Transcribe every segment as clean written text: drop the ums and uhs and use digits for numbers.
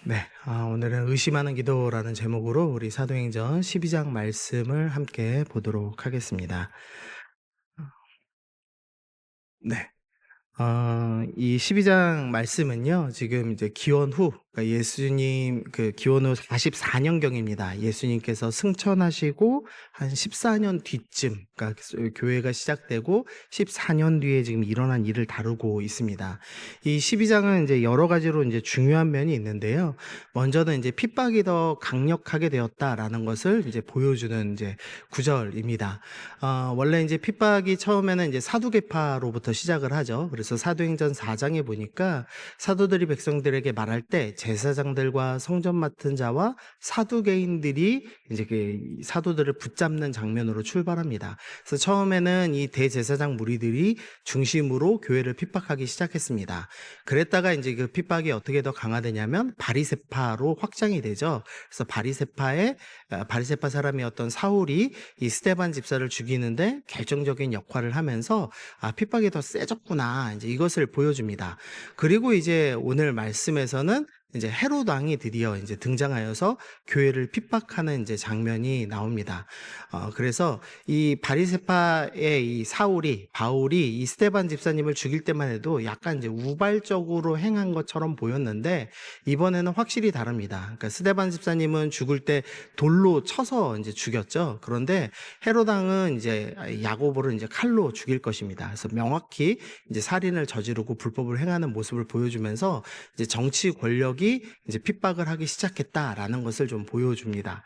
네, 오늘은 의심하는 기도라는 제목으로 우리 사도행전 12장 말씀을 함께 보도록 하겠습니다. 네. 이 12장 말씀은요, 지금 이제 기원 후, 그러니까 예수님 기원 후 44년경입니다. 예수님께서 승천하시고 한 14년 뒤쯤, 그러니까 교회가 시작되고 14년 뒤에 지금 일어난 일을 다루고 있습니다. 이 12장은 이제 여러 가지로 이제 중요한 면이 있는데요. 먼저는 이제 핍박이 더 강력하게 되었다라는 것을 이제 보여주는 이제 구절입니다. 원래 이제 핍박이 처음에는 이제 사두개파로부터 시작을 하죠. 그래서 사도행전 4장에 보니까 사도들이 백성들에게 말할 때 제사장들과 성전 맡은 자와 사두개인들이 이제 그 사도들을 붙잡는 장면으로 출발합니다. 그래서 처음에는 이 대제사장 무리들이 중심으로 교회를 핍박하기 시작했습니다. 그랬다가 이제 그 핍박이 어떻게 더 강화되냐면 바리새파로 확장이 되죠. 그래서 바리새파 사람이었던 사울이 이 스데반 집사를 죽이는데 결정적인 역할을 하면서 핍박이 더 세졌구나, 이제 이것을 보여줍니다. 그리고 이제 오늘 말씀에서는 이제 헤롯 왕이 드디어 이제 등장하여서 교회를 핍박하는 이제 장면이 나옵니다. 그래서 이 바리새파의 이 바울이 이 스데반 집사님을 죽일 때만 해도 약간 이제 우발적으로 행한 것처럼 보였는데 이번에는 확실히 다릅니다. 그러니까 스데반 집사님은 죽을 때 돌로 쳐서 이제 죽였죠. 그런데 헤롯 왕은 이제 야고보를 이제 칼로 죽일 것입니다. 그래서 명확히 이제 살인을 저지르고 불법을 행하는 모습을 보여주면서 이제 정치 권력이 이제 핍박을 하기 시작했다라는 것을 좀 보여줍니다.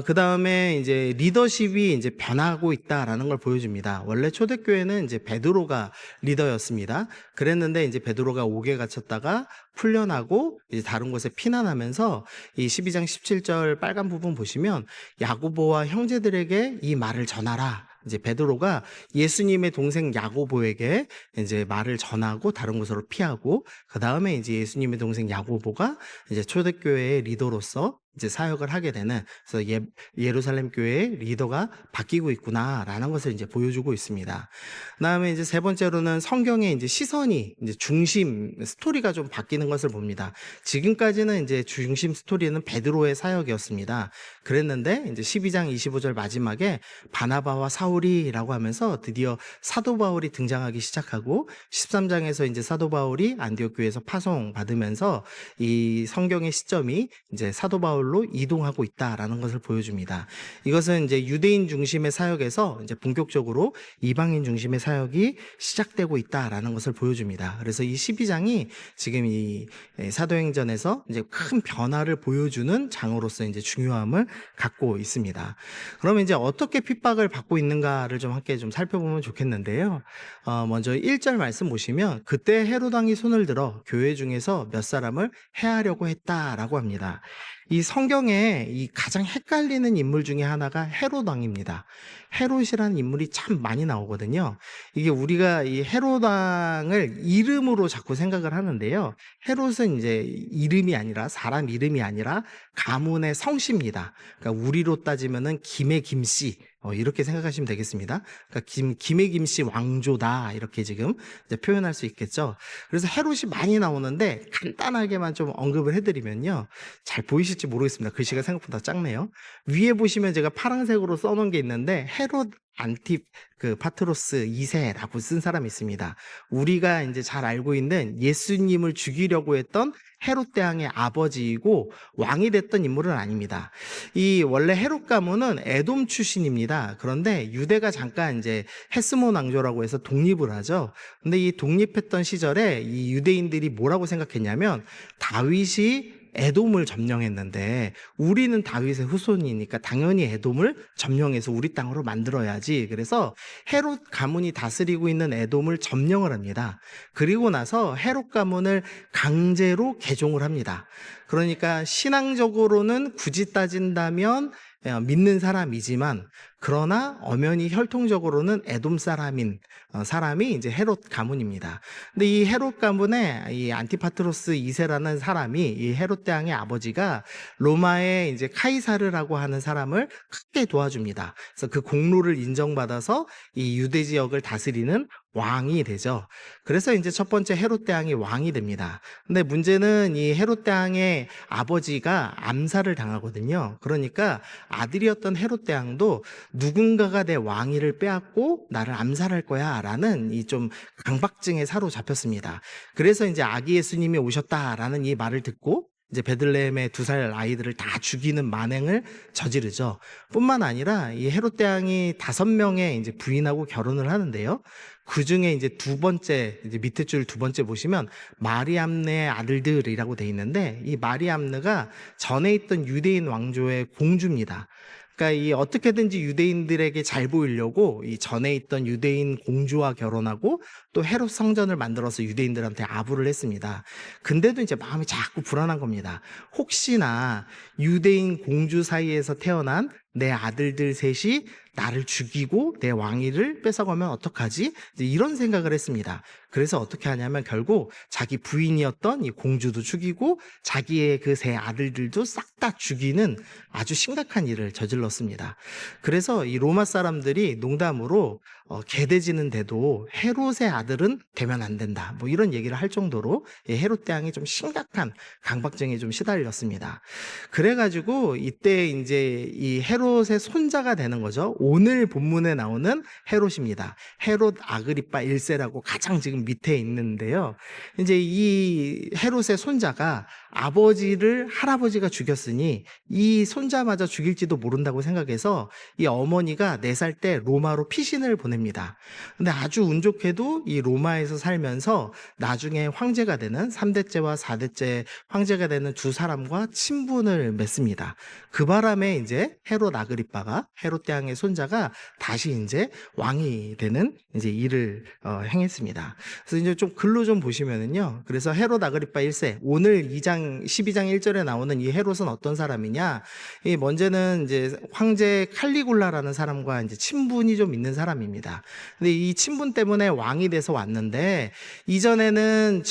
그 다음에 이제 리더십이 이제 변하고 있다라는 걸 보여줍니다. 원래 초대교회는 이제 베드로가 리더였습니다. 그랬는데 이제 베드로가 옥에 갇혔다가 풀려나고 이제 다른 곳에 피난하면서 이 12장 17절 빨간 부분 보시면 야고보와 형제들에게 이 말을 전하라. 이제 베드로가 예수님의 동생 야고보에게 이제 말을 전하고 다른 곳으로 피하고, 그 다음에 이제 예수님의 동생 야고보가 이제 초대교회의 리더로서 이제 사역을 하게 되는, 그래서 예루살렘 교회의 리더가 바뀌고 있구나라는 것을 이제 보여주고 있습니다. 그다음에 이제 세 번째로는 성경의 이제 시선이 이제 중심 스토리가 좀 바뀌는 것을 봅니다. 지금까지는 이제 중심 스토리는 베드로의 사역이었습니다. 그랬는데 이제 12장 25절 마지막에 바나바와 사울이라고 하면서 드디어 사도 바울이 등장하기 시작하고, 13장에서 이제 사도 바울이 안디옥 교회에서 파송 받으면서 이 성경의 시점이 이제 사도 바울로 이동하고 있다라는 것을 보여줍니다. 이것은 이제 유대인 중심의 사역에서 이제 본격적으로 이방인 중심의 사역이 시작되고 있다라는 것을 보여줍니다. 그래서 이 12장이 지금 이 사도행전에서 이제 큰 변화를 보여주는 장으로서 이제 중요함을 갖고 있습니다. 그러면 이제 어떻게 핍박을 받고 있는가를 좀 함께 좀 살펴보면 좋겠는데요. 먼저 1절 말씀 보시면 그때 헤롯 왕이 손을 들어 교회 중에서 몇 사람을 해하려고 했다라고 합니다. 이 성경에 이 가장 헷갈리는 인물 중에 하나가 헤롯 왕입니다. 헤롯이라는 인물이 참 많이 나오거든요. 이게 우리가 이 헤롯 왕을 이름으로 자꾸 생각을 하는데요. 헤롯은 이제 이름이 아니라, 사람 이름이 아니라 가문의 성씨입니다. 그러니까 우리로 따지면은 김의 김씨, 이렇게 생각하시면 되겠습니다. 그러니까 김의 김씨 왕조다, 이렇게 지금 이제 표현할 수 있겠죠. 그래서 헤롯이 많이 나오는데 간단하게만 좀 언급을 해드리면요. 잘 보이실지 모르겠습니다. 글씨가 생각보다 작네요. 위에 보시면 제가 파란색으로 써놓은 게 있는데 헤롯 파트로스 2세라고 쓴 사람이 있습니다. 우리가 이제 잘 알고 있는 예수님을 죽이려고 했던 헤롯 대왕의 아버지이고 왕이 됐던 인물은 아닙니다. 이 원래 헤롯 가문은 에돔 출신입니다. 그런데 유대가 잠깐 이제 헤스몬 왕조라고 해서 독립을 하죠. 근데 이 독립했던 시절에 이 유대인들이 뭐라고 생각했냐면 다윗이 에돔을 점령했는데 우리는 다윗의 후손이니까 당연히 에돔을 점령해서 우리 땅으로 만들어야지. 그래서 헤롯 가문이 다스리고 있는 에돔을 점령을 합니다. 그리고 나서 헤롯 가문을 강제로 개종을 합니다. 그러니까 신앙적으로는 굳이 따진다면 믿는 사람이지만 그러나 엄연히 혈통적으로는 에돔 사람인 사람이 이제 헤롯 가문입니다. 근데 이 헤롯 가문의 이 안티파트로스 2세라는 사람이 이 헤롯 대왕의 아버지가 로마의 이제 카이사르라고 하는 사람을 크게 도와줍니다. 그래서 그 공로를 인정받아서 이 유대 지역을 다스리는 왕이 되죠. 그래서 이제 첫 번째 헤롯 대왕이 왕이 됩니다. 근데 문제는 이 헤롯 대왕의 아버지가 암살을 당하거든요. 그러니까 아들이었던 헤롯 대왕도 누군가가 내 왕위를 빼앗고 나를 암살할 거야 라는 이 좀 강박증에 사로잡혔습니다. 그래서 이제 아기 예수님이 오셨다라는 이 말을 듣고 이제 베들레헴의 2살 아이들을 다 죽이는 만행을 저지르죠. 뿐만 아니라 이 헤롯 대왕이 5명의 이제 부인하고 결혼을 하는데요. 그 중에 이제 두 번째, 이제 밑에 줄 두 번째 보시면 마리암네의 아들들이라고 돼 있는데, 이 마리암느가 전에 있던 유대인 왕조의 공주입니다. 그러니까 이 어떻게든지 유대인들에게 잘 보이려고 이 전에 있던 유대인 공주와 결혼하고 또 헤롯 성전을 만들어서 유대인들한테 아부를 했습니다. 근데도 이제 마음이 자꾸 불안한 겁니다. 혹시나 유대인 공주 사이에서 태어난 내 아들들 셋이 나를 죽이고 내 왕위를 뺏어가면 어떡하지? 이제 이런 생각을 했습니다. 그래서 어떻게 하냐면 결국 자기 부인이었던 이 공주도 죽이고 자기의 그 세 아들들도 싹 다 죽이는 아주 심각한 일을 저질렀습니다. 그래서 이 로마 사람들이 농담으로 개돼지는 돼도 헤롯의 아들은 되면 안 된다. 뭐 이런 얘기를 할 정도로 헤롯 대왕이 좀 심각한 강박증에 좀 시달렸습니다. 그래가지고 이때 이제 이 헤롯의 손자가 되는 거죠. 오늘 본문에 나오는 헤롯입니다. 헤롯 아그리파 1세라고 가장 지금 밑에 있는데요. 이제 이 헤롯의 손자가 아버지를 할아버지가 죽였으니 이 손자마저 죽일지도 모른다고 생각해서 이 어머니가 4살 때 로마로 피신을 보냅니다. 근데 아주 운 좋게도 이 로마에서 살면서 나중에 황제가 되는 3대째와 4대째 황제가 되는 두 사람과 친분을 맺습니다. 그 바람에 이제 헤롯 아그리파가 헤롯 대왕의 손자가 다시 이제 왕이 되는 이제 일을 행했습니다. 그래서 이제 좀 글로 좀 보시면은요. 그래서 헤롯 아그리파 1세 오늘 12장 1절에 나오는 이 헤롯은 어떤 사람이냐? 이 먼저는 이제 황제 칼리굴라라는 사람과 이제 친분이 좀 있는 사람입니다. 근데 이 친분 때문에 왕이 돼서 왔는데 이전에는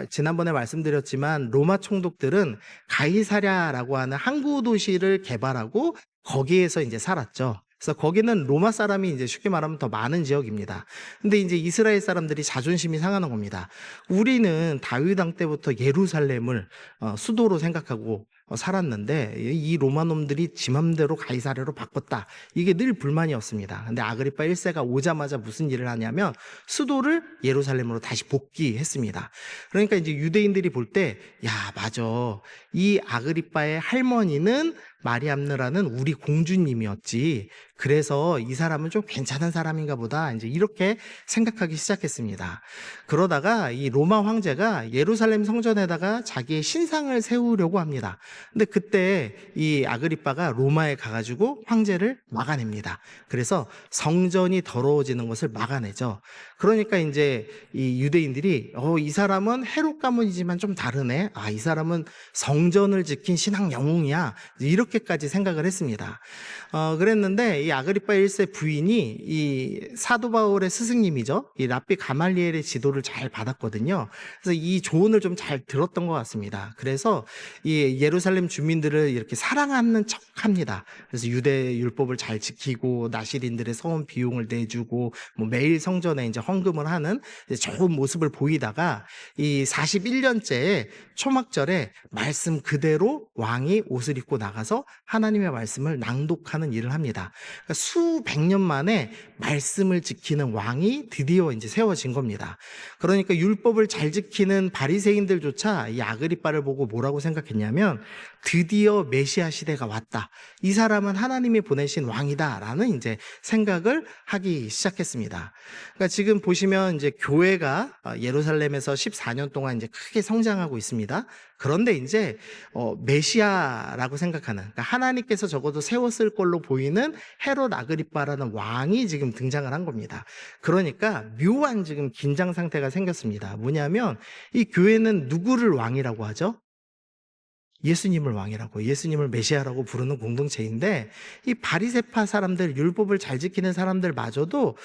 지난번에 말씀드렸지만 로마 총독들은 가이사랴라고 하는 항구 도시를 개발하고 거기에서 이제 살았죠. 그래서 거기는 로마 사람이 이제 쉽게 말하면 더 많은 지역입니다. 근데 이제 이스라엘 사람들이 자존심이 상하는 겁니다. 우리는 다윗 왕 때부터 예루살렘을 수도로 생각하고 살았는데 이 로마 놈들이 지 맘대로 가이사랴로 바꿨다. 이게 늘 불만이었습니다. 근데 아그리파 1세가 오자마자 무슨 일을 하냐면 수도를 예루살렘으로 다시 복귀했습니다. 그러니까 이제 유대인들이 볼 때, 야, 맞아. 이 아그리파의 할머니는 마리암느라는 우리 공주님이었지. 그래서 이 사람은 좀 괜찮은 사람인가 보다. 이제 이렇게 생각하기 시작했습니다. 그러다가 이 로마 황제가 예루살렘 성전에다가 자기의 신상을 세우려고 합니다. 근데 그때 이 아그리파가 로마에 가가지고 황제를 막아냅니다. 그래서 성전이 더러워지는 것을 막아내죠. 그러니까 이제 이 유대인들이 이 사람은 헤롯 가문이지만 좀 다르네. 이 사람은 성전을 지킨 신앙 영웅이야. 이렇게까지 생각을 했습니다. 그랬는데 이 아그리파 1세 부인이 이 사도 바울의 스승님이죠. 이 랍비 가말리엘의 지도를 잘 받았거든요. 그래서 이 조언을 좀 잘 들었던 것 같습니다. 그래서 이 예루살렘 주민들을 이렇게 사랑하는 척합니다. 그래서 유대 율법을 잘 지키고 나실인들의 서원 비용을 내주고 뭐 매일 성전에 이제 헌금을 하는 좋은 모습을 보이다가 이 41년째에 초막절에 말씀 그대로 왕이 옷을 입고 나가서 하나님의 말씀을 낭독하는 일을 합니다. 그러니까 수백 년 만에 말씀을 지키는 왕이 드디어 이제 세워진 겁니다. 그러니까 율법을 잘 지키는 바리새인들조차 이 아그리빠를 보고 뭐라고 생각했냐면 드디어 메시아 시대가 왔다. 이 사람은 하나님이 보내신 왕이다라는 이제 생각을 하기 시작했습니다. 그러니까 지금 보시면 이제 교회가 예루살렘에서 14년 동안 이제 크게 성장하고 있습니다. 그런데 이제 메시아라고 생각하는, 그러니까 하나님께서 적어도 세웠을 걸로 보이는 헤롯 아그리빠라는 왕이 지금 등장을 한 겁니다. 그러니까 묘한 지금 긴장 상태가 생겼습니다. 뭐냐면 이 교회는 누구를 왕이라고 하죠? 예수님을 왕이라고, 예수님을 메시아라고 부르는 공동체인데, 이 바리새파 사람들, 율법을 잘 지키는 사람들마저도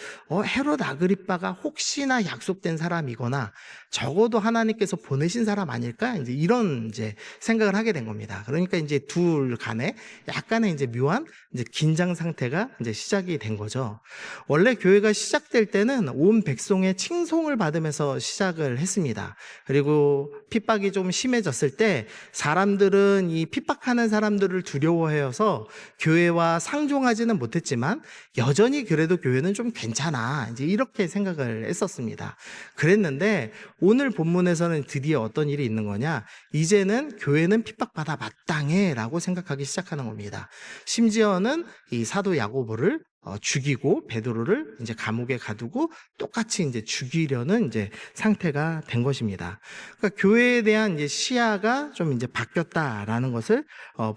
헤롯 아그리빠가 혹시나 약속된 사람이거나 적어도 하나님께서 보내신 사람 아닐까? 이제 이런 이제 생각을 하게 된 겁니다. 그러니까 이제 둘 간에 약간의 이제 묘한 이제 긴장 상태가 이제 시작이 된 거죠. 원래 교회가 시작될 때는 온 백성의 칭송을 받으면서 시작을 했습니다. 그리고 핍박이 좀 심해졌을 때 사람들은 이 핍박하는 사람들을 두려워해서 교회와 상종하지는 못했지만 여전히 그래도 교회는 좀 괜찮아, 이제 이렇게 생각을 했었습니다. 그랬는데 오늘 본문에서는 드디어 어떤 일이 있는 거냐? 이제는 교회는 핍박받아 마땅해 라고 생각하기 시작하는 겁니다. 심지어는 이 사도 야고보를 죽이고 베드로를 이제 감옥에 가두고 똑같이 이제 죽이려는 이제 상태가 된 것입니다. 그러니까 교회에 대한 이제 시야가 좀 이제 바뀌었다라는 것을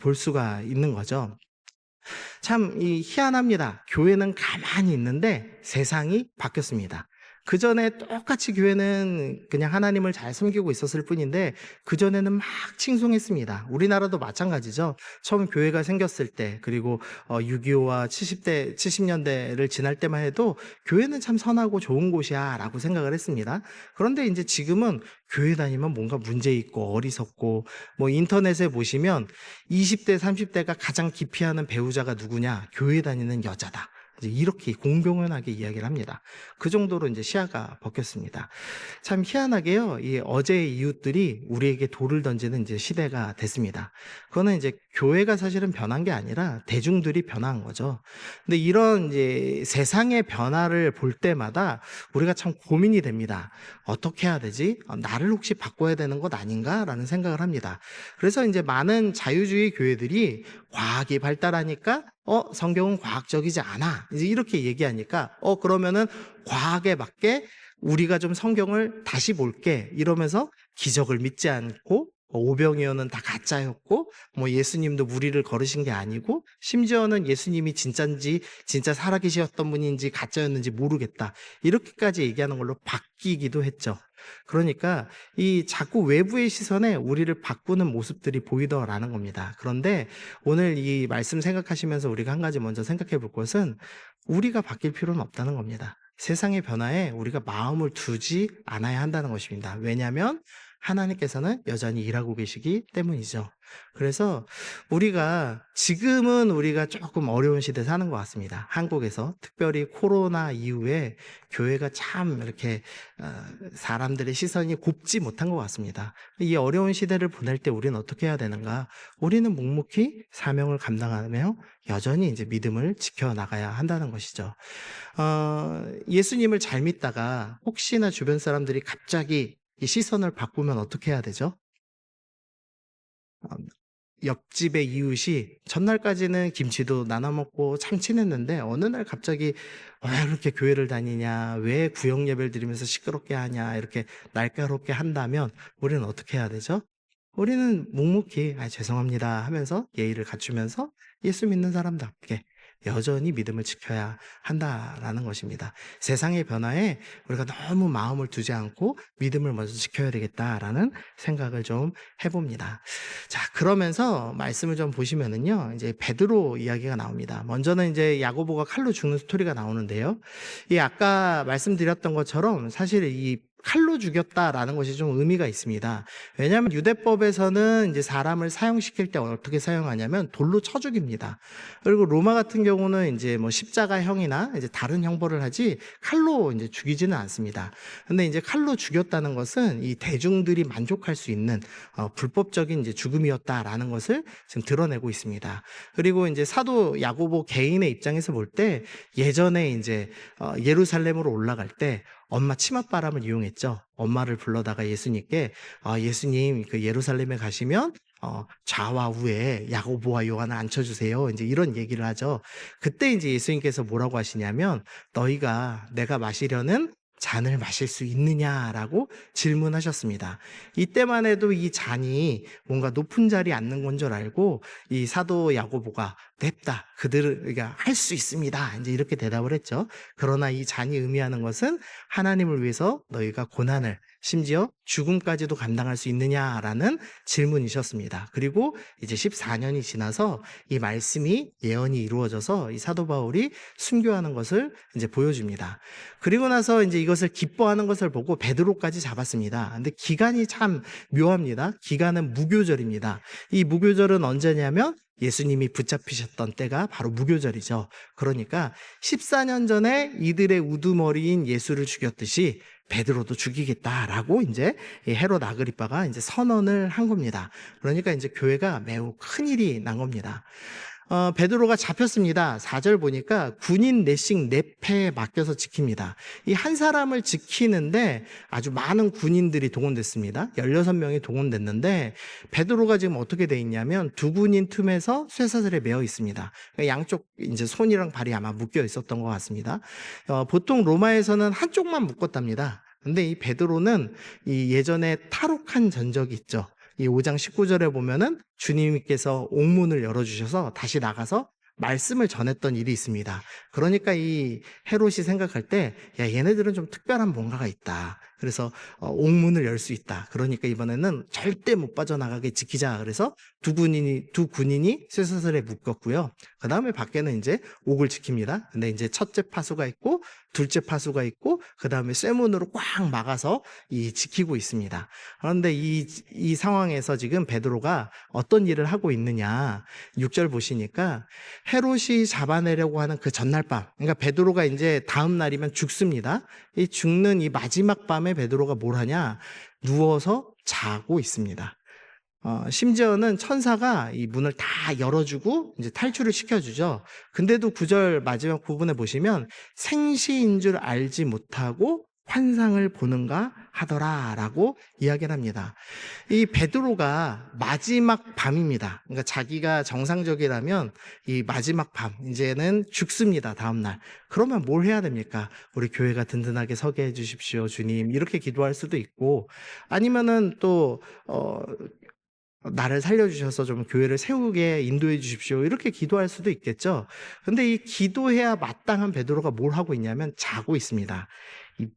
볼 수가 있는 거죠. 참 희한합니다. 교회는 가만히 있는데 세상이 바뀌었습니다. 그 전에 똑같이 교회는 그냥 하나님을 잘 섬기고 있었을 뿐인데 그 전에는 막 칭송했습니다. 우리나라도 마찬가지죠. 처음 교회가 생겼을 때, 그리고 6.25와 70년대를 지날 때만 해도 교회는 참 선하고 좋은 곳이야 라고 생각을 했습니다. 그런데 이제 지금은 교회 다니면 뭔가 문제 있고 어리석고, 뭐 인터넷에 보시면 20대 30대가 가장 기피하는 배우자가 누구냐? 교회 다니는 여자다, 이제 이렇게 공공연하게 이야기를 합니다. 그 정도로 이제 시야가 바뀌었습니다. 참 희한하게요, 이 어제의 이웃들이 우리에게 돌을 던지는 이제 시대가 됐습니다. 그거는 이제 교회가 사실은 변한 게 아니라 대중들이 변한 거죠. 근데 이런 이제 세상의 변화를 볼 때마다 우리가 참 고민이 됩니다. 어떻게 해야 되지? 나를 혹시 바꿔야 되는 것 아닌가라는 생각을 합니다. 그래서 이제 많은 자유주의 교회들이 과학이 발달하니까 성경은 과학적이지 않아, 이제 이렇게 얘기하니까 그러면은 과학에 맞게 우리가 좀 성경을 다시 볼게 이러면서 기적을 믿지 않고, 오병이어는 다 가짜였고, 뭐 예수님도 무리를 걸으신 게 아니고, 심지어는 예수님이 진짜인지 진짜 살아계셨던 분인지 가짜였는지 모르겠다, 이렇게까지 얘기하는 걸로 바뀌기도 했죠. 그러니까 이 자꾸 외부의 시선에 우리를 바꾸는 모습들이 보이더라는 겁니다. 그런데 오늘 이 말씀 생각하시면서 우리가 한 가지 먼저 생각해 볼 것은, 우리가 바뀔 필요는 없다는 겁니다. 세상의 변화에 우리가 마음을 두지 않아야 한다는 것입니다. 왜냐하면 하나님께서는 여전히 일하고 계시기 때문이죠. 그래서 지금은 우리가 조금 어려운 시대에 사는 것 같습니다. 한국에서 특별히 코로나 이후에 교회가 참 이렇게 사람들의 시선이 곱지 못한 것 같습니다. 이 어려운 시대를 보낼 때 우리는 어떻게 해야 되는가? 우리는 묵묵히 사명을 감당하며 여전히 이제 믿음을 지켜나가야 한다는 것이죠. 예수님을 잘 믿다가 혹시나 주변 사람들이 갑자기 이 시선을 바꾸면 어떻게 해야 되죠? 어, 옆집의 이웃이 전날까지는 김치도 나눠 먹고 참 친했는데 어느 날 갑자기 왜 그렇게 교회를 다니냐, 왜 구역 예배를 드리면서 시끄럽게 하냐, 이렇게 날카롭게 한다면 우리는 어떻게 해야 되죠? 우리는 묵묵히 죄송합니다 하면서 예의를 갖추면서 예수 믿는 사람답게 여전히 믿음을 지켜야 한다라는 것입니다. 세상의 변화에 우리가 너무 마음을 두지 않고 믿음을 먼저 지켜야 되겠다라는 생각을 좀 해봅니다. 자, 그러면서 말씀을 좀 보시면은요, 이제 베드로 이야기가 나옵니다. 먼저는 이제 야고보가 칼로 죽는 스토리가 나오는데요. 이 아까 말씀드렸던 것처럼 사실 이 칼로 죽였다라는 것이 좀 의미가 있습니다. 왜냐하면 유대법에서는 이제 사람을 사형시킬 때 어떻게 사용하냐면 돌로 쳐 죽입니다. 그리고 로마 같은 경우는 이제 뭐 십자가형이나 이제 다른 형벌을 하지 칼로 이제 죽이지는 않습니다. 근데 이제 칼로 죽였다는 것은 이 대중들이 만족할 수 있는 불법적인 이제 죽음이었다라는 것을 지금 드러내고 있습니다. 그리고 이제 사도 야고보 개인의 입장에서 볼 때 예전에 이제 예루살렘으로 올라갈 때 엄마 치맛바람을 이용했죠. 엄마를 불러다가 예수님께 예수님 그 예루살렘에 가시면 좌와 우에 야고보와 요한을 앉혀주세요, 이제 이런 얘기를 하죠. 그때 이제 예수님께서 뭐라고 하시냐면, 너희가 내가 마시려는 잔을 마실 수 있느냐라고 질문하셨습니다. 이때만 해도 이 잔이 뭔가 높은 자리에 앉는 건 줄 알고 이 사도 야고보가 냅다 그들을 할 수 있습니다, 이제 이렇게 대답을 했죠. 그러나 이 잔이 의미하는 것은 하나님을 위해서 너희가 고난을 심지어 죽음까지도 감당할 수 있느냐라는 질문이셨습니다. 그리고 이제 14년이 지나서 이 말씀이 예언이 이루어져서 이 사도 바울이 순교하는 것을 이제 보여줍니다. 그리고 나서 이제 이것을 기뻐하는 것을 보고 베드로까지 잡았습니다. 근데 기간이 참 묘합니다. 기간은 무교절입니다. 이 무교절은 언제냐면 예수님이 붙잡히셨던 때가 바로 무교절이죠. 그러니까 14년 전에 이들의 우두머리인 예수를 죽였듯이 베드로도 죽이겠다라고 이제 헤롯 아그리빠가 이제 선언을 한 겁니다. 그러니까 이제 교회가 매우 큰 일이 난 겁니다. 베드로가 잡혔습니다. 4절 보니까 군인 넷씩 네 패에 맡겨서 지킵니다. 이 한 사람을 지키는데 아주 많은 군인들이 동원됐습니다. 16명이 동원됐는데 베드로가 지금 어떻게 돼 있냐면 두 군인 틈에서 쇠사슬에 매어 있습니다. 그러니까 양쪽 이제 손이랑 발이 아마 묶여 있었던 것 같습니다. 보통 로마에서는 한쪽만 묶었답니다. 근데 이 베드로는 이 예전에 탈옥한 전적이 있죠. 이 5장 19절에 보면은 주님께서 옥문을 열어주셔서 다시 나가서 말씀을 전했던 일이 있습니다. 그러니까 이 헤롯이 생각할 때, 야, 얘네들은 좀 특별한 뭔가가 있다. 그래서 옥문을 열 수 있다. 그러니까 이번에는 절대 못 빠져나가게 지키자. 그래서 두 군인이 쇠사슬에 묶었고요. 그 다음에 밖에는 이제 옥을 지킵니다. 근데 이제 첫째 파수가 있고, 둘째 파수가 있고, 그 다음에 쇠문으로 꽉 막아서 지키고 있습니다. 그런데 이 상황에서 지금 베드로가 어떤 일을 하고 있느냐. 6절 보시니까 헤롯이 잡아내려고 하는 그 전날 밤, 그러니까 베드로가 이제 다음 날이면 죽습니다. 이 죽는 이 마지막 밤에 베드로가 뭘 하냐? 누워서 자고 있습니다. 심지어는 천사가 이 문을 다 열어주고 이제 탈출을 시켜주죠. 근데도 9절 마지막 부분에 보시면 생시인 줄 알지 못하고 환상을 보는가 하더라라고 이야기를 합니다. 이 베드로가 마지막 밤입니다. 그러니까 자기가 정상적이라면 이 마지막 밤 이제는 죽습니다. 다음 날. 그러면 뭘 해야 됩니까? 우리 교회가 든든하게 서게 해 주십시오, 주님. 이렇게 기도할 수도 있고 아니면은 또 나를 살려주셔서 좀 교회를 세우게 인도해 주십시오. 이렇게 기도할 수도 있겠죠. 근데 이 기도해야 마땅한 베드로가 뭘 하고 있냐면 자고 있습니다.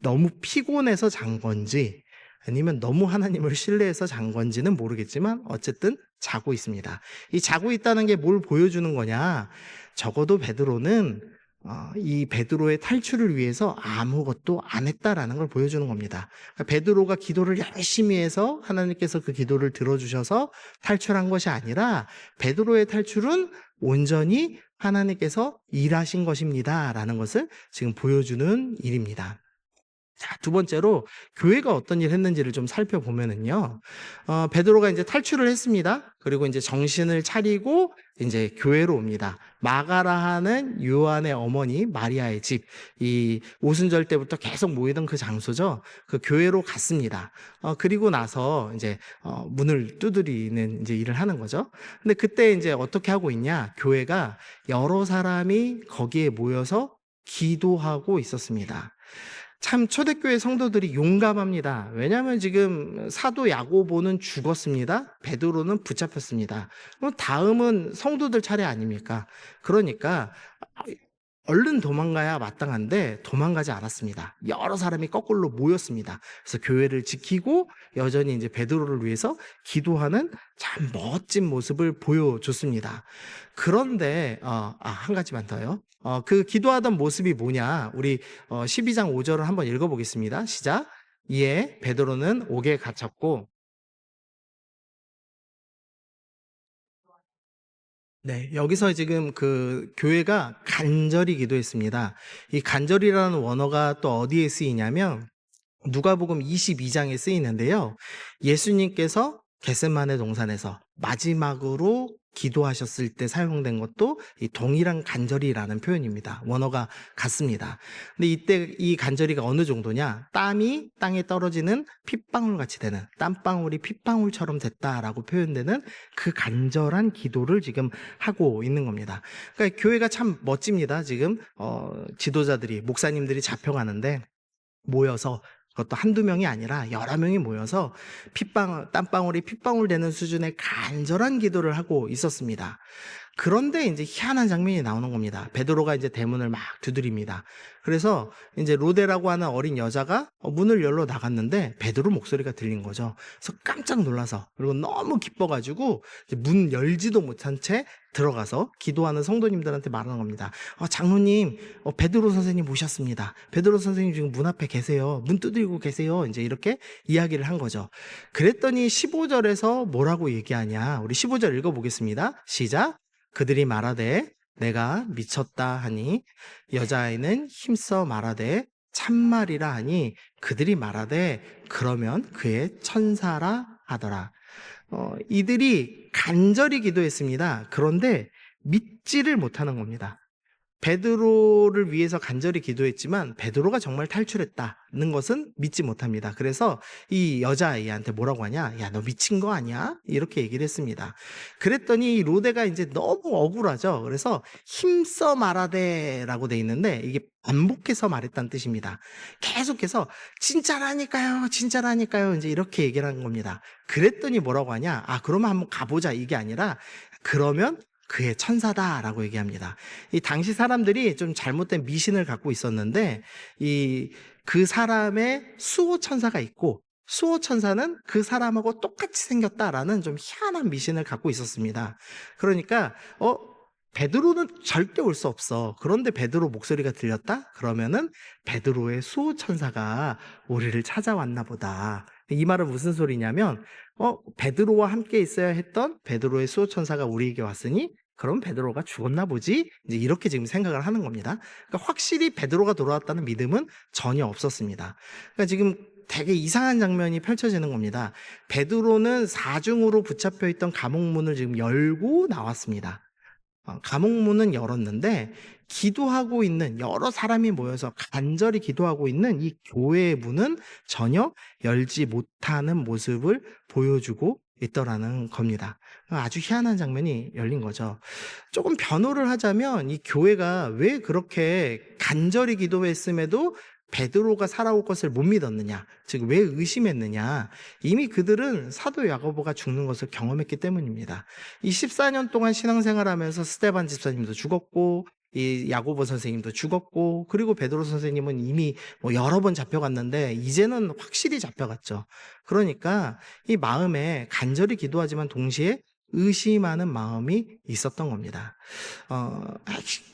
너무 피곤해서 잔 건지 아니면 너무 하나님을 신뢰해서 잔 건지는 모르겠지만 어쨌든 자고 있습니다. 이 자고 있다는 게 뭘 보여주는 거냐? 적어도 베드로는 이 베드로의 탈출을 위해서 아무것도 안 했다라는 걸 보여주는 겁니다. 그러니까 베드로가 기도를 열심히 해서 하나님께서 그 기도를 들어주셔서 탈출한 것이 아니라 베드로의 탈출은 온전히 하나님께서 일하신 것입니다라는 것을 지금 보여주는 일입니다. 자, 두 번째로 교회가 어떤 일을 했는지를 좀 살펴보면은요, 베드로가 이제 탈출을 했습니다. 그리고 이제 정신을 차리고 이제 교회로 옵니다. 마가라 하는 요한의 어머니 마리아의 집, 이 오순절 때부터 계속 모이던 그 장소죠. 그 교회로 갔습니다. 그리고 나서 이제 문을 두드리는 이제 일을 하는 거죠. 근데 그때 이제 어떻게 하고 있냐? 교회가 여러 사람이 거기에 모여서 기도하고 있었습니다. 참 초대교회 성도들이 용감합니다. 왜냐하면 지금 사도 야고보는 죽었습니다. 베드로는 붙잡혔습니다. 그럼 다음은 성도들 차례 아닙니까? 그러니까 얼른 도망가야 마땅한데 도망가지 않았습니다. 여러 사람이 거꾸로 모였습니다. 그래서 교회를 지키고 여전히 이제 베드로를 위해서 기도하는 참 멋진 모습을 보여줬습니다. 그런데 한 가지만 더요. 그 기도하던 모습이 뭐냐? 우리 12장 5절을 한번 읽어보겠습니다. 시작. 이에 베드로는 옥에 갇혔고 네, 여기서 지금 그 교회가 간절히 기도했습니다. 이 간절이라는 원어가 또 어디에 쓰이냐면 누가복음 22장에 쓰이는데요. 예수님께서 겟세마네 동산에서 마지막으로 기도하셨을 때 사용된 것도 이 동일한 간절이라는 표현입니다. 원어가 같습니다. 근데 이때 이 간절이가 어느 정도냐? 땀이 땅에 떨어지는 핏방울 같이 되는, 땀방울이 핏방울처럼 됐다라고 표현되는 그 간절한 기도를 지금 하고 있는 겁니다. 그러니까 교회가 참 멋집니다. 지금 지도자들이, 목사님들이 잡혀가는데 모여서, 그것도 한두 명이 아니라 여러 명이 모여서 땀방울이 핏방울 되는 수준의 간절한 기도를 하고 있었습니다. 그런데 이제 희한한 장면이 나오는 겁니다. 베드로가 이제 대문을 막 두드립니다. 그래서 이제 로데라고 하는 어린 여자가 문을 열러 나갔는데 베드로 목소리가 들린 거죠. 그래서 깜짝 놀라서, 그리고 너무 기뻐가지고 이제 문 열지도 못한 채 들어가서 기도하는 성도님들한테 말하는 겁니다. 장로님, 베드로 선생님 오셨습니다. 베드로 선생님 지금 문 앞에 계세요. 문 두드리고 계세요. 이제 이렇게 이야기를 한 거죠. 그랬더니 15절에서 뭐라고 얘기하냐? 우리 15절 읽어보겠습니다. 시작. 그들이 말하되 내가 미쳤다 하니 여자아이는 힘써 말하되 참말이라 하니 그들이 말하되 그러면 그의 천사라 하더라. 이들이 간절히 기도했습니다. 그런데 믿지를 못하는 겁니다. 베드로를 위해서 간절히 기도했지만 베드로가 정말 탈출했다는 것은 믿지 못합니다. 그래서 이 여자아이한테 뭐라고 하냐? 야, 너 미친 거 아니야? 이렇게 얘기를 했습니다. 그랬더니 로데가 이제 너무 억울하죠. 그래서 힘써 말하되라고 돼 있는데 이게 반복해서 말했다는 뜻입니다. 계속해서 진짜라니까요, 진짜라니까요, 이제 이렇게 얘기를 한 겁니다. 그랬더니 뭐라고 하냐? 그러면 한번 가보자, 이게 아니라 그러면 그의 천사다라고 얘기합니다. 이 당시 사람들이 좀 잘못된 미신을 갖고 있었는데 그 사람의 수호 천사가 있고 수호 천사는 그 사람하고 똑같이 생겼다라는 좀 희한한 미신을 갖고 있었습니다. 그러니까 베드로는 절대 올 수 없어. 그런데 베드로 목소리가 들렸다? 그러면은 베드로의 수호 천사가 우리를 찾아왔나 보다. 이 말은 무슨 소리냐면 베드로와 함께 있어야 했던 베드로의 수호 천사가 우리에게 왔으니 그럼 베드로가 죽었나 보지? 이제 이렇게 지금 생각을 하는 겁니다. 그러니까 확실히 베드로가 돌아왔다는 믿음은 전혀 없었습니다. 그러니까 지금 되게 이상한 장면이 펼쳐지는 겁니다. 베드로는 사중으로 붙잡혀 있던 감옥문을 지금 열고 나왔습니다. 감옥문은 열었는데 기도하고 있는 여러 사람이 모여서 간절히 기도하고 있는 이 교회의 문은 전혀 열지 못하는 모습을 보여주고 있더라는 겁니다. 아주 희한한 장면이 열린 거죠. 조금 변호를 하자면 이 교회가 왜 그렇게 간절히 기도했음에도 베드로가 살아올 것을 못 믿었느냐, 즉 왜 의심했느냐, 이미 그들은 사도 야고보가 죽는 것을 경험했기 때문입니다. 이 14년 동안 신앙생활하면서 스데반 집사님도 죽었고 이 야고보 선생님도 죽었고, 그리고 베드로 선생님은 이미 여러 번 잡혀갔는데 이제는 확실히 잡혀갔죠. 그러니까 이 마음에 간절히 기도하지만 동시에 의심하는 마음이 있었던 겁니다.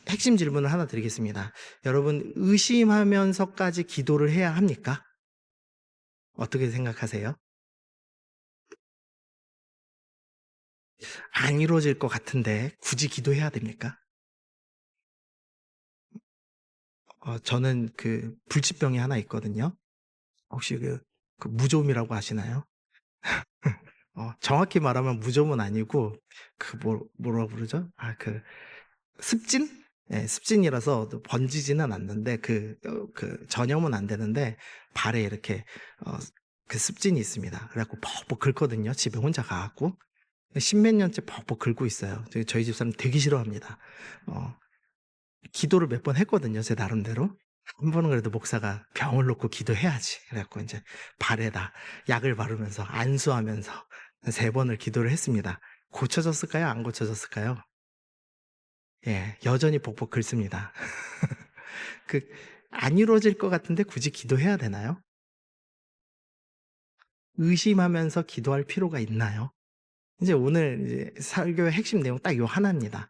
핵심 질문을 하나 드리겠습니다. 여러분, 의심하면서까지 기도를 해야 합니까? 어떻게 생각하세요? 안 이루어질 것 같은데 굳이 기도해야 됩니까? 저는 그 불치병이 하나 있거든요. 혹시 그 무좀이라고 아시나요? 정확히 말하면 무좀은 아니고 뭐라고 부르죠? 습진? 예, 습진이라서 번지지는 않는데 그 전염은 안 되는데 발에 이렇게 그 습진이 있습니다. 그래갖고 퍽퍽 긁거든요. 집에 혼자 가갖고 십몇 년째 퍽퍽 긁고 있어요. 저희 집사람 되게 싫어합니다. 기도를 몇 번 했거든요. 제 나름대로. 한 번은 그래도 목사가 병을 놓고 기도해야지. 그래갖고 이제 발에다 약을 바르면서 안수하면서 3번을 기도를 했습니다. 고쳐졌을까요? 안 고쳐졌을까요? 예, 여전히 벅벅 긁습니다. 안 이루어질 것 같은데 굳이 기도해야 되나요? 의심하면서 기도할 필요가 있나요? 이제 오늘 이제 설교의 핵심 내용 딱 요 하나입니다.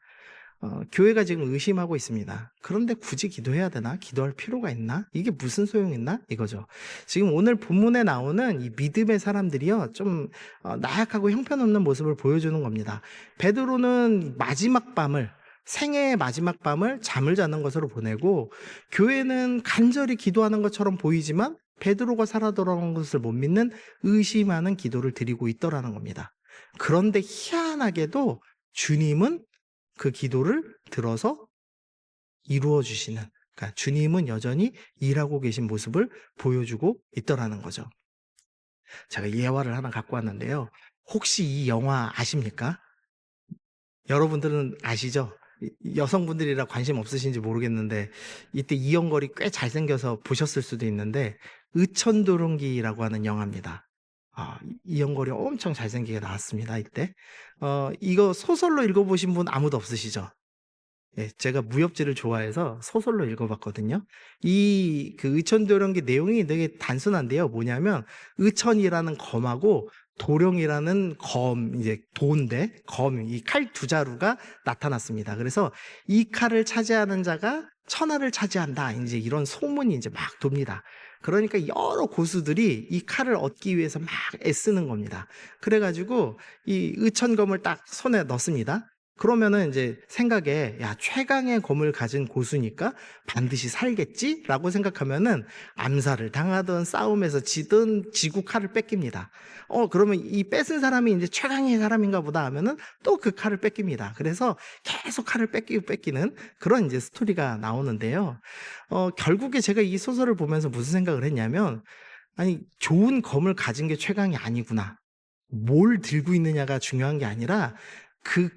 교회가 지금 의심하고 있습니다. 그런데 굳이 기도해야 되나? 기도할 필요가 있나? 이게 무슨 소용이 있나? 이거죠. 지금 오늘 본문에 나오는 이 믿음의 사람들이요, 좀 나약하고 형편없는 모습을 보여주는 겁니다. 베드로는 생애의 마지막 밤을 잠을 자는 것으로 보내고, 교회는 간절히 기도하는 것처럼 보이지만 베드로가 살아 돌아온 것을 못 믿는 의심하는 기도를 드리고 있더라는 겁니다. 그런데 희한하게도 주님은 그 기도를 들어서 이루어 주시는, 그러니까 주님은 여전히 일하고 계신 모습을 보여주고 있더라는 거죠. 제가 예화를 하나 갖고 왔는데요. 혹시 이 영화 아십니까? 여러분들은 아시죠? 여성분들이라 관심 없으신지 모르겠는데 이때 이영걸이 꽤 잘생겨서 보셨을 수도 있는데, 의천도롱기라고 하는 영화입니다. 이영걸이 엄청 잘생기게 나왔습니다, 이때. 이거 소설로 읽어보신 분 아무도 없으시죠? 예, 제가 무협지를 좋아해서 소설로 읽어봤거든요. 그 의천도령기 내용이 되게 단순한데요. 뭐냐면, 의천이라는 검하고 도령이라는 이제 도인데, 이 칼 두 자루가 나타났습니다. 그래서 이 칼을 차지하는 자가 천하를 차지한다. 이제 이런 소문이 이제 막 돕니다. 그러니까 여러 고수들이 이 칼을 얻기 위해서 막 애쓰는 겁니다. 그래가지고 이 의천검을 딱 손에 넣습니다. 그러면은 이제 생각에, 야, 최강의 검을 가진 고수니까 반드시 살겠지라고 생각하면은 암살을 당하든 싸움에서 지든 지구 칼을 뺏깁니다. 그러면 이 뺏은 사람이 이제 최강의 사람인가 보다 하면은 또 그 칼을 뺏깁니다. 그래서 계속 칼을 뺏기는 그런 이제 스토리가 나오는데요. 결국에 제가 이 소설을 보면서 무슨 생각을 했냐면, 아니, 좋은 검을 가진 게 최강이 아니구나. 뭘 들고 있느냐가 중요한 게 아니라 그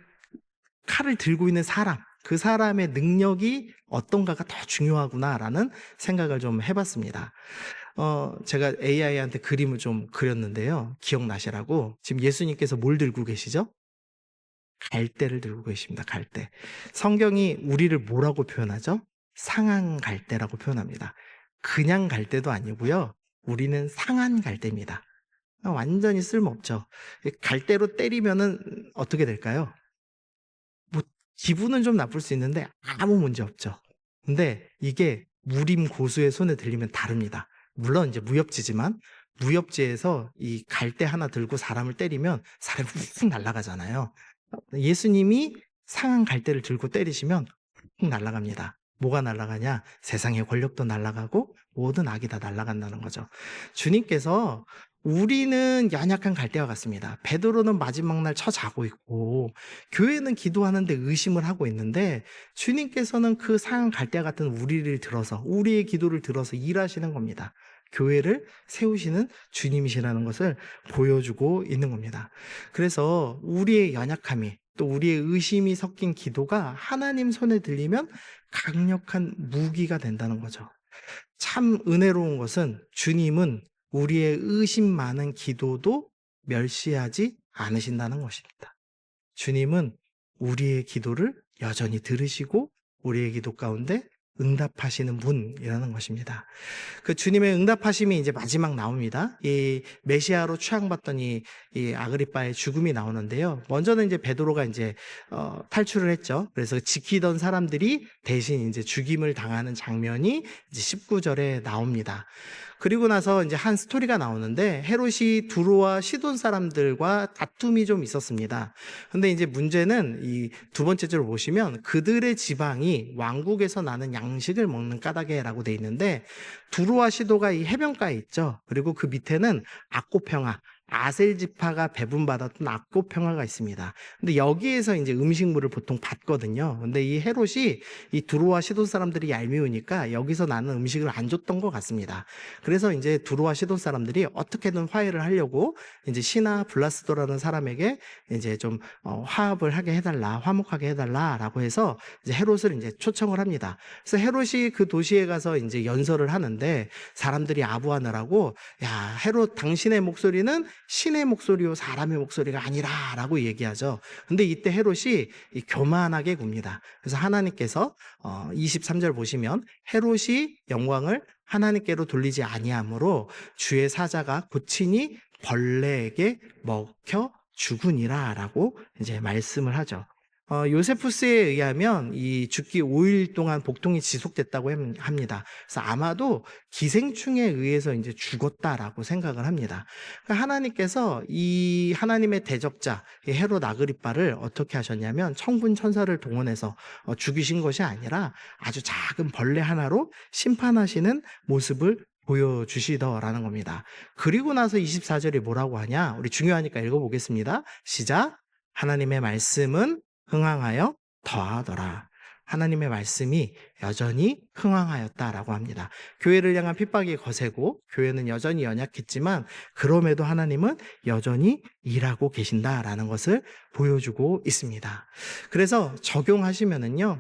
칼을 들고 있는 사람, 그 사람의 능력이 어떤가가 더 중요하구나라는 생각을 좀 해봤습니다. 제가 AI한테 그림을 좀 그렸는데요. 기억나시라고. 지금 예수님께서 뭘 들고 계시죠? 갈대를 들고 계십니다. 갈대. 성경이 우리를 뭐라고 표현하죠? 상한 갈대라고 표현합니다. 그냥 갈대도 아니고요. 우리는 상한 갈대입니다. 완전히 쓸모없죠. 갈대로 때리면은 어떻게 될까요? 뭐 기분은 좀 나쁠 수 있는데 아무 문제 없죠. 근데 이게 무림 고수의 손에 들리면 다릅니다. 물론 이제 무협지지만 무협지에서 이 갈대 하나 들고 사람을 때리면 사람이 훅 날아가잖아요. 예수님이 상한 갈대를 들고 때리시면 훅 날아갑니다. 뭐가 날아가냐? 세상의 권력도 날아가고 모든 악이 다 날아간다는 거죠. 주님께서 우리는 연약한 갈대와 같습니다. 베드로는 마지막 날 처자고 있고 교회는 기도하는데 의심을 하고 있는데 주님께서는 그 상한 갈대와 같은 우리의 기도를 들어서 일하시는 겁니다. 교회를 세우시는 주님이시라는 것을 보여주고 있는 겁니다. 그래서 우리의 연약함이 또 우리의 의심이 섞인 기도가 하나님 손에 들리면 강력한 무기가 된다는 거죠. 참 은혜로운 것은 주님은 우리의 의심 많은 기도도 멸시하지 않으신다는 것입니다. 주님은 우리의 기도를 여전히 들으시고 우리의 기도 가운데 응답하시는 분이라는 것입니다. 그 주님의 응답하심이 이제 마지막 나옵니다. 이 메시아로 취향받던 이 아그리빠의 죽음이 나오는데요. 먼저는 이제 베드로가 이제 탈출을 했죠. 그래서 지키던 사람들이 대신 이제 죽임을 당하는 장면이 이제 19절에 나옵니다. 그리고 나서 이제 한 스토리가 나오는데 헤롯이 두로와 시돈 사람들과 다툼이 좀 있었습니다. 근데 이제 문제는 이 두 번째 줄을 보시면 그들의 지방이 왕국에서 나는 양식을 먹는 까닭에라고 돼 있는데 두로와 시도가 이 해변가에 있죠. 그리고 그 밑에는 악고평화, 아셀 지파가 배분받았던 악고평화가 있습니다. 근데 여기에서 이제 음식물을 보통 받거든요. 근데 이 헤롯이 이 두로와 시돈 사람들이 얄미우니까 여기서 나는 음식을 안 줬던 것 같습니다. 그래서 이제 두로와 시돈 사람들이 어떻게든 화해를 하려고 이제 시나 블라스도라는 사람에게 이제 좀 화합을 하게 해달라, 화목하게 해달라라고 해서 이제 헤롯을 이제 초청을 합니다. 그래서 헤롯이 그 도시에 가서 이제 연설을 하는데 사람들이 아부하느라고, 야, 헤롯 당신의 목소리는 신의 목소리요 사람의 목소리가 아니라라고 얘기하죠. 근데 이때 헤롯이 교만하게 굽니다. 그래서 하나님께서 23절 보시면 헤롯이 영광을 하나님께로 돌리지 아니하므로 주의 사자가 고치니 벌레에게 먹혀 죽으니라라고 이제 말씀을 하죠. 요세푸스에 의하면 이 죽기 5일 동안 복통이 지속됐다고 합니다. 그래서 아마도 기생충에 의해서 이제 죽었다라고 생각을 합니다. 그러니까 하나님께서 이 하나님의 대적자 헤롯 아그리빠를 어떻게 하셨냐면 천군 천사를 동원해서 죽이신 것이 아니라 아주 작은 벌레 하나로 심판하시는 모습을 보여주시더라는 겁니다. 그리고 나서 24절이 뭐라고 하냐? 우리 중요하니까 읽어보겠습니다. 시작. 하나님의 말씀은 흥황하여 더하더라. 하나님의 말씀이 여전히 흥황하였다라고 합니다. 교회를 향한 핍박이 거세고 교회는 여전히 연약했지만 그럼에도 하나님은 여전히 일하고 계신다라는 것을 보여주고 있습니다. 그래서 적용하시면은요.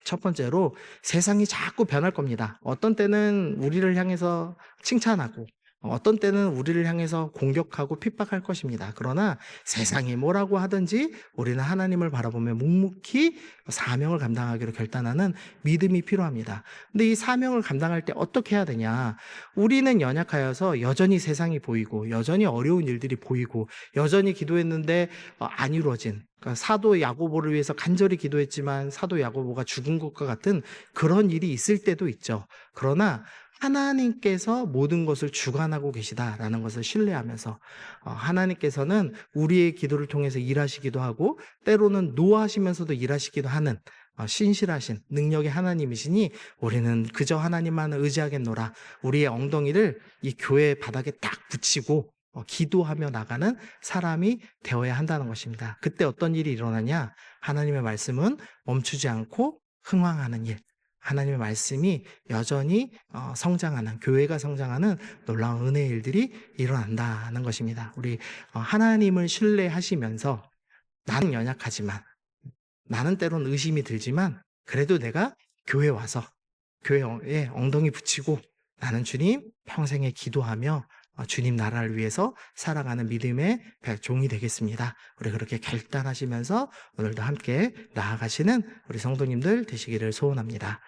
첫 번째로 세상이 자꾸 변할 겁니다. 어떤 때는 우리를 향해서 칭찬하고 어떤 때는 우리를 향해서 공격하고 핍박할 것입니다. 그러나 세상이 뭐라고 하든지 우리는 하나님을 바라보며 묵묵히 사명을 감당하기로 결단하는 믿음이 필요합니다. 근데 이 사명을 감당할 때 어떻게 해야 되냐? 우리는 연약하여서 여전히 세상이 보이고 여전히 어려운 일들이 보이고 여전히 기도했는데 안 이루어진, 그러니까 사도 야고보를 위해서 간절히 기도했지만 사도 야고보가 죽은 것과 같은 그런 일이 있을 때도 있죠. 그러나 하나님께서 모든 것을 주관하고 계시다라는 것을 신뢰하면서 하나님께서는 우리의 기도를 통해서 일하시기도 하고 때로는 노하시면서도 일하시기도 하는 신실하신 능력의 하나님이시니 우리는 그저 하나님만 의지하겠노라. 우리의 엉덩이를 이 교회 바닥에 딱 붙이고 기도하며 나가는 사람이 되어야 한다는 것입니다. 그때 어떤 일이 일어나냐? 하나님의 말씀은 멈추지 않고 흥왕하는 일, 하나님의 말씀이 여전히 성장하는, 교회가 성장하는 놀라운 은혜의 일들이 일어난다는 것입니다. 우리 하나님을 신뢰하시면서 나는 연약하지만, 나는 때론 의심이 들지만 그래도 내가 교회 와서 교회에 엉덩이 붙이고 나는 주님 평생에 기도하며 주님 나라를 위해서 살아가는 믿음의 종이 되겠습니다. 우리 그렇게 결단하시면서 오늘도 함께 나아가시는 우리 성도님들 되시기를 소원합니다.